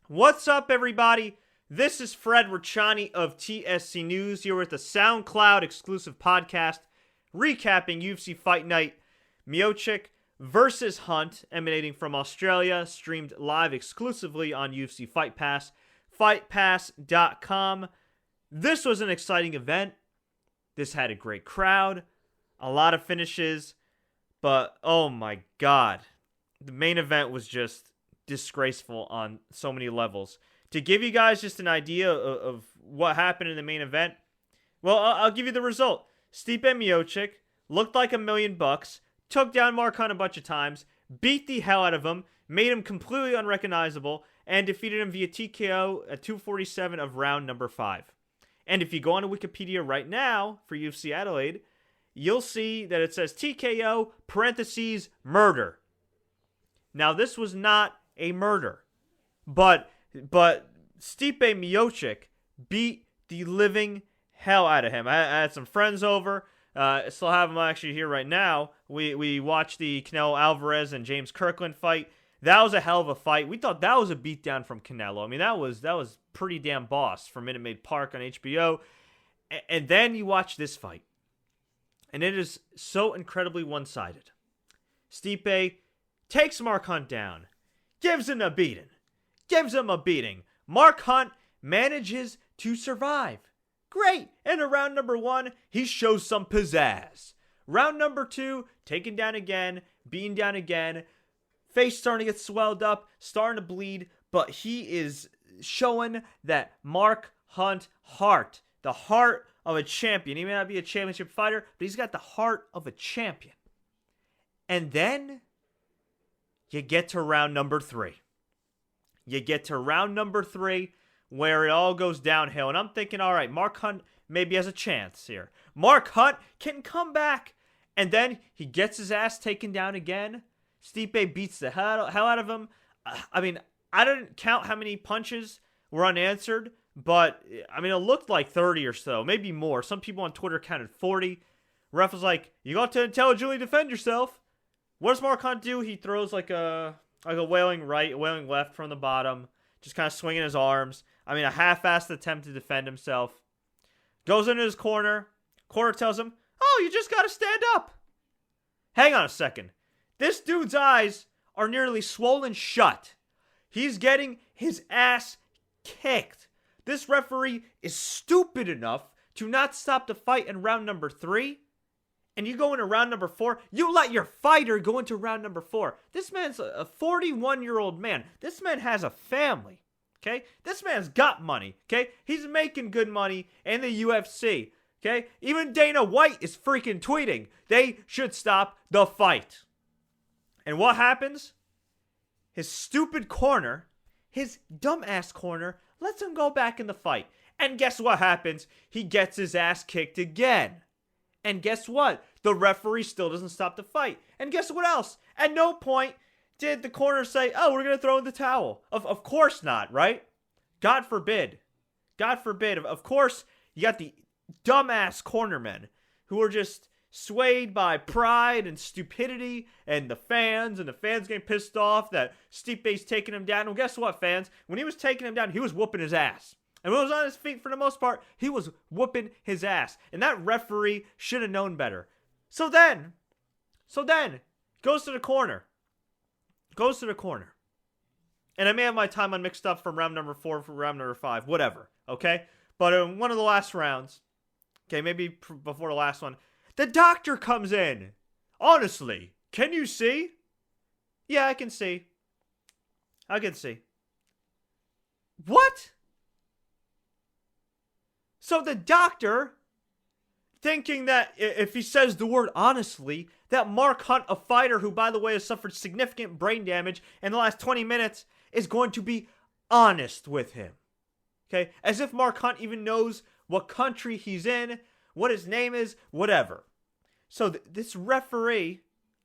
What's up, everybody? This is Fred Rachani of TSC News here with a SoundCloud exclusive podcast recapping UFC Fight Night Miocic versus Hunt, emanating from Australia, streamed live exclusively on UFC Fight Pass, fightpass.com. This was an exciting event. This had a great crowd, a lot of finishes, but oh my god, the main event was just disgraceful on so many levels. To give you guys just an idea of what happened in the main event, well, I'll give you the result. Stipe Miocic looked like $1,000,000, took down Mark Hunt a bunch of times, beat the hell out of him, made him completely unrecognizable, and defeated him via TKO at 247 of round number 5. And if you go onto Wikipedia right now for UFC Adelaide, you'll see that it says TKO parentheses murder. Now, this was not a murder, but Stipe Miocic beat the living hell out of him. I had some friends over. Still have them actually here right now. We watched the Canelo Alvarez and James Kirkland fight. That was a hell of a fight. We thought that was a beatdown from Canelo. I mean, that was pretty damn boss from Minute Maid Park on HBO. And then you watch this fight, and it is so incredibly one-sided. Stipe takes Mark Hunt down, gives him a beating. Mark Hunt manages to survive. Great. And in round number 1, he shows some pizzazz. Round number 2, taken down again, beaten down again. Face starting to get swelled up, starting to bleed, but he is showing that Mark Hunt heart, the heart of a champion. He may not be a championship fighter, but he's got the heart of a champion. And then you get to round number 3. Where it all goes downhill. And I'm thinking, all right, Mark Hunt maybe has a chance here. Mark Hunt can come back. And then he gets his ass taken down again. Stipe beats the hell out of him. I mean, I didn't count how many punches were unanswered, but I mean, it looked like 30 or so, maybe more. Some people on Twitter counted 40. Ref was like, you got to intelligently defend yourself. What does Mark Hunt do? He throws like a wailing right, wailing left from the bottom, just kind of swinging his arms. I mean, a half-assed attempt to defend himself. Goes into his corner. Corner tells him, oh, you just got to stand up. Hang on a second. This dude's eyes are nearly swollen shut. He's getting his ass kicked. This referee is stupid enough to not stop the fight in round number 3. And you go into round number 4. You let your fighter go into round number 4. This man's a 41-year-old man. This man has a family. Okay? This man's got money. Okay? He's making good money in the UFC. Okay? Even Dana White is freaking tweeting. They should stop the fight. And what happens? His stupid corner, his dumbass corner, lets him go back in the fight. And guess what happens? He gets his ass kicked again. And guess what? The referee still doesn't stop the fight. And guess what else? At no point did the corner say, oh, we're going to throw in the towel. Of course not, right? God forbid. God forbid. Of course, you got the dumbass cornermen who are just swayed by pride and stupidity and the fans getting pissed off that Stipe's taking him down. Well, guess what, fans? When he was taking him down, he was whooping his ass. And when he was on his feet for the most part, he was whooping his ass. And that referee should have known better. So then, goes to the corner. And I may have my timeline mixed up from round number 4 for round number 5, whatever, okay? But in one of the last rounds, okay, maybe before the last one, the doctor comes in. Honestly, can you see? Yeah, I can see. What? So the doctor, thinking that if he says the word honestly, that Mark Hunt, a fighter who, by the way, has suffered significant brain damage in the last 20 minutes, is going to be honest with him. Okay? As if Mark Hunt even knows what country he's in, what his name is, whatever. So this referee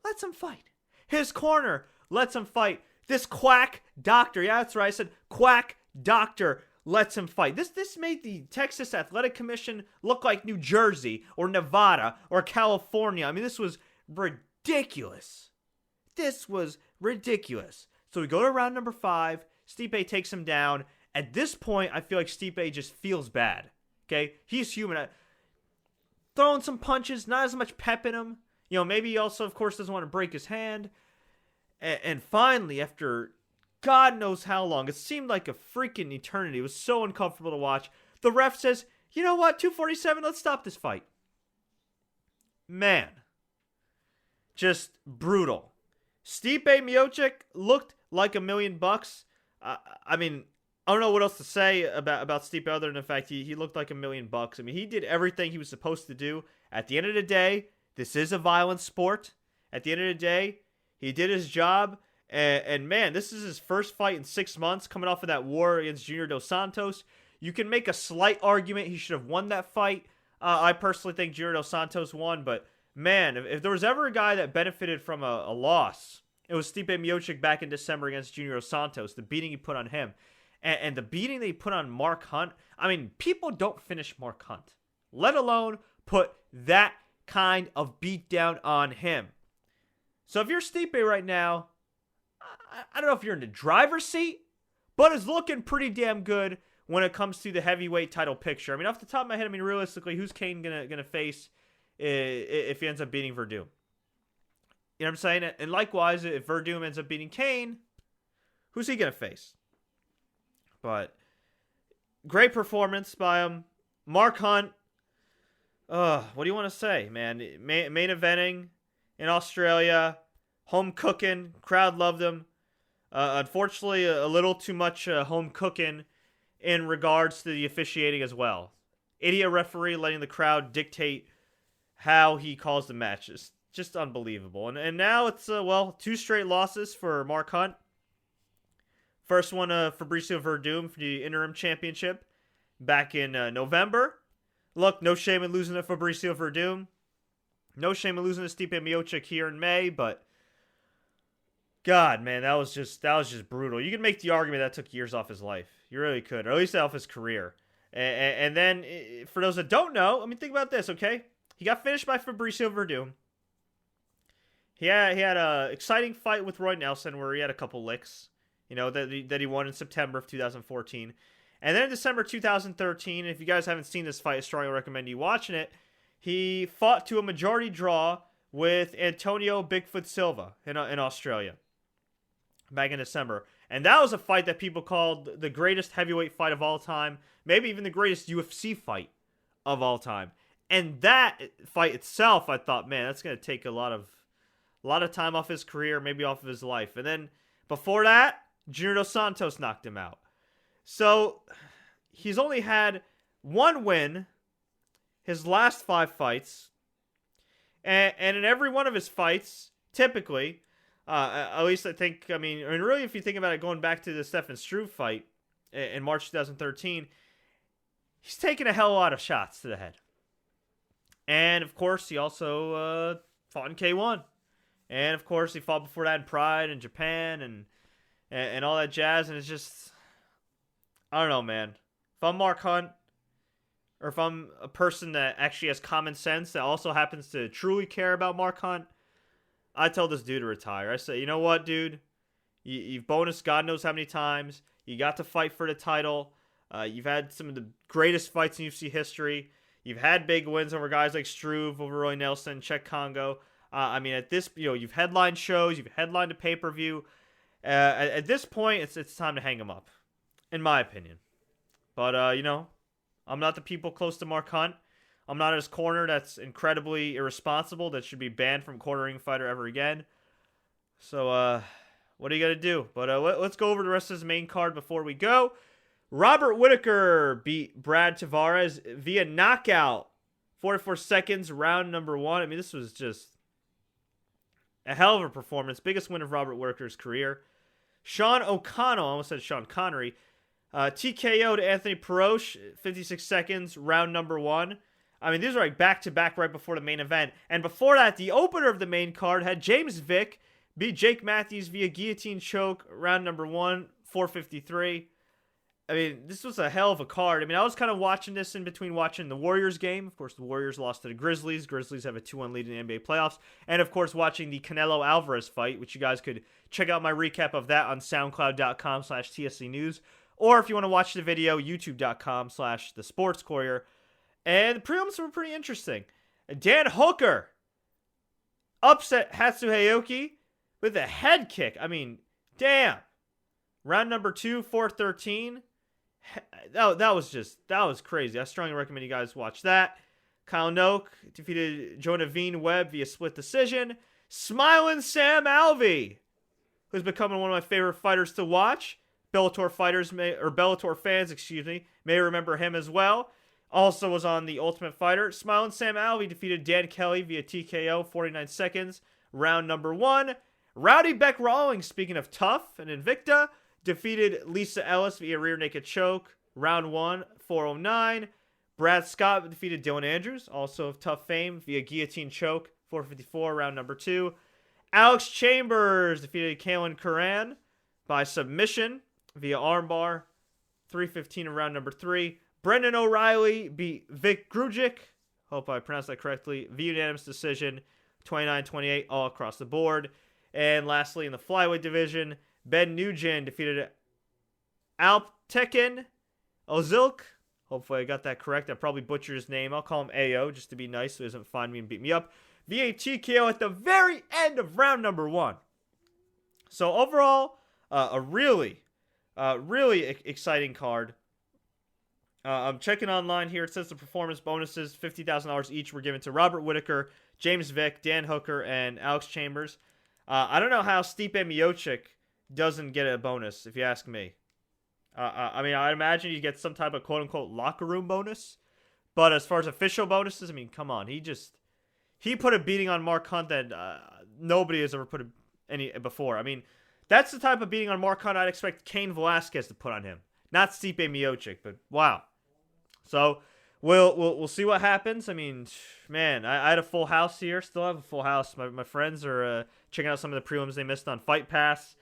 lets him fight. His corner lets him fight. This quack doctor, yeah, that's right, I said quack doctor, lets him fight. This made the Texas Athletic Commission look like New Jersey or Nevada or California. I mean, this was ridiculous. So we go to round number 5. Stipe takes him down. At this point, I feel like Stipe just feels bad. Okay? He's human. Throwing some punches, not as much pep in him. Maybe he also, of course, doesn't want to break his hand. And finally, after God knows how long, it seemed like a freaking eternity. It was so uncomfortable to watch. The ref says, you know what, 247, let's stop this fight. Man. Just brutal. Stipe Miocic looked like $1 million. I mean, I don't know what else to say about Stipe other than the fact he looked like $1 million. I mean, he did everything he was supposed to do. At the end of the day, this is a violent sport. At the end of the day, he did his job. And man, this is his first fight in 6 months, coming off of that war against Junior Dos Santos. You can make a slight argument he should have won that fight. I personally think Junior Dos Santos won, but man, if there was ever a guy that benefited from a loss, it was Stipe Miocic back in December against Junior Dos Santos, the beating he put on him. And the beating that he put on Mark Hunt, I mean, people don't finish Mark Hunt, let alone put that kind of beatdown on him. So if you're Stipe right now, I don't know if you're in the driver's seat, but it's looking pretty damn good when it comes to the heavyweight title picture. I mean, off the top of my head, realistically, who's Kane gonna face if he ends up beating Verdum? You know what I'm saying? And likewise, if Verdum ends up beating Kane, who's he gonna face? But great performance by him. Mark Hunt. What do you want to say, man? Main eventing in Australia, home cooking, crowd loved him. Unfortunately, a little too much home cooking in regards to the officiating as well. Idiot referee letting the crowd dictate how he calls the matches. Just unbelievable. And now it's, 2 straight losses for Mark Hunt. First one, Fabricio Verdum for the interim championship back in November. Look, no shame in losing to Fabricio Verdum. No shame in losing to Stipe Miocic here in May, but God, man, that was just brutal. You can make the argument that took years off his life. You really could, or at least off his career. And then, for those that don't know, think about this, okay? He got finished by Fabricio Verdum. He had an exciting fight with Roy Nelson where he had a couple licks, that he won in September of 2014. And then in December 2013, if you guys haven't seen this fight, I strongly recommend you watching it. He fought to a majority draw with Antonio Bigfoot Silva in Australia back in December. And that was a fight that people called the greatest heavyweight fight of all time, maybe even the greatest UFC fight of all time. And that fight itself, I thought, man, that's going to take a lot of time off his career, maybe off of his life. And then before that, Junior Dos Santos knocked him out. So he's only had 1 win his last 5 fights. And in every one of his fights, typically, at least I think, really if you think about it, going back to the Stefan Struve fight in March 2013, he's taken a hell of a lot of shots to the head. And, of course, he also fought in K1. And, of course, he fought before that in Pride in Japan and all that jazz. And it's just, I don't know, man. If I'm Mark Hunt, or if I'm a person that actually has common sense that also happens to truly care about Mark Hunt, I tell this dude to retire. I say, you know what, dude? You've bonused God knows how many times. You got to fight for the title. You've had some of the greatest fights in UFC history. You've had big wins over guys like Struve, over Roy Nelson, Czech Congo. At this, you've headlined shows. You've headlined a pay-per-view. At this point, it's time to hang him up, in my opinion. But, I'm not the people close to Mark Hunt. I'm not his corner that's incredibly irresponsible that should be banned from cornering a fighter ever again. So, what are you going to do? But let's go over the rest of his main card before we go. Robert Whittaker beat Brad Tavares via knockout. 44 seconds, round number 1. This was just a hell of a performance. Biggest win of Robert Whittaker's career. Sean O'Connell, I almost said Sean Connery. TKO to Anthony Perosh, 56 seconds, round number 1. These are like back-to-back right before the main event. And before that, the opener of the main card had James Vick beat Jake Matthews via guillotine choke, round number 1, 4:53. I mean, this was a hell of a card. I mean, I was kind of watching this in between watching the Warriors game. Of course, the Warriors lost to the Grizzlies. Grizzlies have a 2-1 lead in the NBA playoffs. And, of course, watching the Canelo-Alvarez fight, which you guys could check out my recap of that on soundcloud.com/TSC News. Or if you want to watch the video, youtube.com/The Sports Courier. And the prelims were pretty interesting. Dan Hooker upset Hatsuhayoki with a head kick. I mean, damn. Round number 2, 4-13. That was crazy. I strongly recommend you guys watch that. Kyle Noak defeated Jonavine Webb via split decision. Smiling Sam Alvey, who's becoming one of my favorite fighters to watch. Bellator fans, may remember him as well. Also was on The Ultimate Fighter. Smiling Sam Alvey defeated Dan Kelly via TKO, 49 seconds. Round number 1. Rowdy Beck Rawlings, speaking of tough and Invicta, defeated Lisa Ellis via rear naked choke. Round 1, 409. Brad Scott defeated Dylan Andrews, also of tough fame, via guillotine choke. 454, round number 2. Alex Chambers defeated Kalen Curran by submission via armbar. 315 in round number 3. Brendan O'Reilly beat Vic Grujic, hope I pronounced that correctly, via unanimous decision. 29-28 all across the board. And lastly, in the flyweight division, Ben Nugent defeated Alptekin Ozilk. Hopefully I got that correct. I probably butchered his name. I'll call him AO just to be nice so he doesn't find me and beat me up. via TKO at the very end of round number 1. So overall, a really exciting card. I'm checking online here. It says the performance bonuses, $50,000 each, were given to Robert Whitaker, James Vick, Dan Hooker, and Alex Chambers. I don't know how Stipe Miocic doesn't get a bonus, if you ask me. I mean, I imagine you get some type of quote-unquote locker room bonus. But as far as official bonuses, I mean, come on. He put a beating on Mark Hunt that nobody has ever put any before. I mean, that's the type of beating on Mark Hunt I'd expect Cain Velasquez to put on him. Not Stipe Miocic, but wow. So we'll see what happens. I mean, man, I had a full house here. Still have a full house. My friends are checking out some of the prelims they missed on Fight Pass.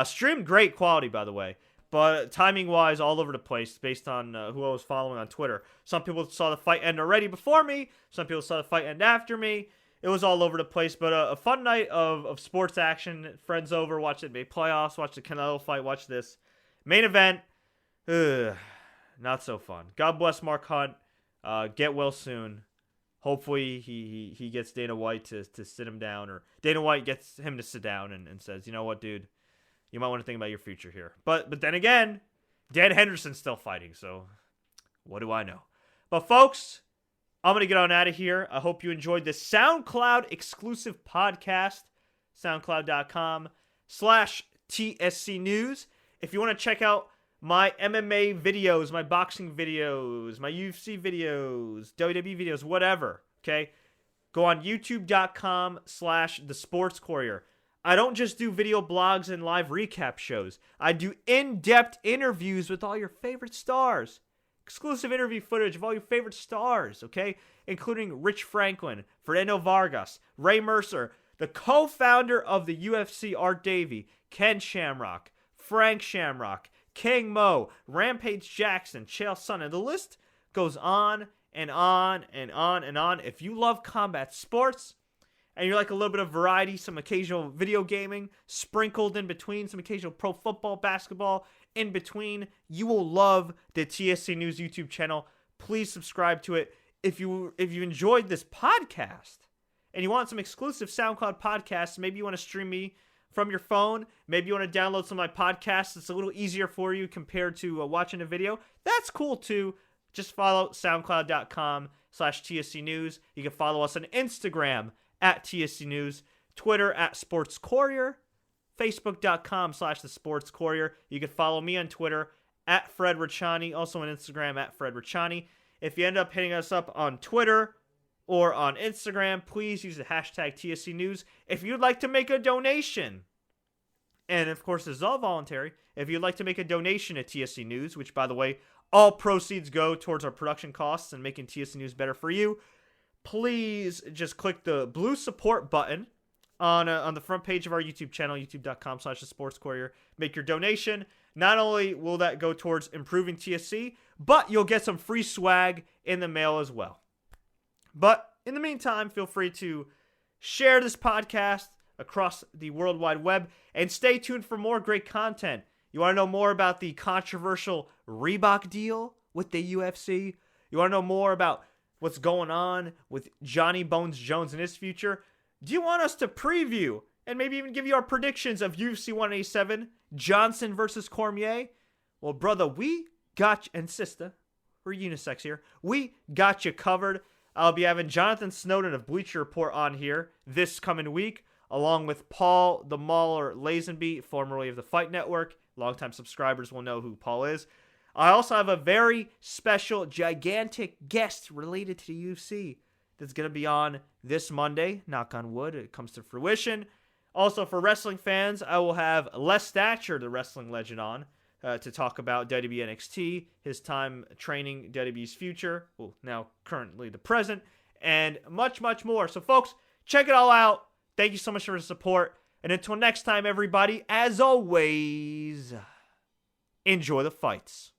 Streamed great quality, by the way. But timing-wise, all over the place based on who I was following on Twitter. Some people saw the fight end already before me. Some people saw the fight end after me. It was all over the place. But a fun night of sports action. Friends over, watch the NBA playoffs, watch the Canelo fight, watch this. Main event, not so fun. God bless Mark Hunt. Get well soon. Hopefully he gets Dana White to sit him down. Or Dana White gets him to sit down and says, you know what, dude? You might want to think about your future here. But then again, Dan Henderson's still fighting, so what do I know? But folks, I'm going to get on out of here. I hope you enjoyed this SoundCloud exclusive podcast, soundcloud.com/TSC News. If you want to check out my MMA videos, my boxing videos, my UFC videos, WWE videos, whatever, okay? Go on youtube.com/The Sports Courier. I don't just do video blogs and live recap shows. I do in-depth interviews with all your favorite stars. Exclusive interview footage of all your favorite stars, okay? Including Rich Franklin, Fernando Vargas, Ray Mercer, the co-founder of the UFC, Art Davie, Ken Shamrock, Frank Shamrock, King Mo, Rampage Jackson, Chael Sonnen. The list goes on and on and on and on. If you love combat sports, and you like a little bit of variety, some occasional video gaming sprinkled in between, some occasional pro football, basketball in between, you will love the TSC News YouTube channel. Please subscribe to it. If you enjoyed this podcast and you want some exclusive SoundCloud podcasts, maybe you want to stream me from your phone, maybe you want to download some of my podcasts. It's a little easier for you compared to watching a video. That's cool too. Just follow soundcloud.com/TSC News. You can follow us on Instagram at TSC News, Twitter at Sports Courier, Facebook.com/The Sports Courier. You can follow me on Twitter at Fred Ricciani, also on Instagram at Fred Ricciani. If you end up hitting us up on Twitter or on Instagram, please use the hashtag TSC News. If you'd like to make a donation, and of course this is all voluntary, if you'd like to make a donation at TSC News, which by the way, all proceeds go towards our production costs and making TSC News better for you, please just click the blue support button on the front page of our YouTube channel, youtube.com/The Sports Courier. Make your donation. Not only will that go towards improving TSC, but you'll get some free swag in the mail as well. But in the meantime, feel free to share this podcast across the World Wide Web and stay tuned for more great content. You want to know more about the controversial Reebok deal with the UFC? You want to know more about what's going on with Johnny Bones Jones in his future? Do you want us to preview and maybe even give you our predictions of UFC 187, Johnson versus Cormier? Well, brother, we got you, and sister, we're unisex here. We got you covered. I'll be having Jonathan Snowden of Bleacher Report on here this coming week, along with Paul the Mauler Lazenby, formerly of the Fight Network. Longtime subscribers will know who Paul is. I also have a very special, gigantic guest related to the UFC that's going to be on this Monday. Knock on wood, it comes to fruition. Also, for wrestling fans, I will have Les Thatcher, the wrestling legend, on to talk about WWE NXT, his time training WWE's future, well, now currently the present, and much, much more. So, folks, check it all out. Thank you so much for the support. And until next time, everybody, as always, enjoy the fights.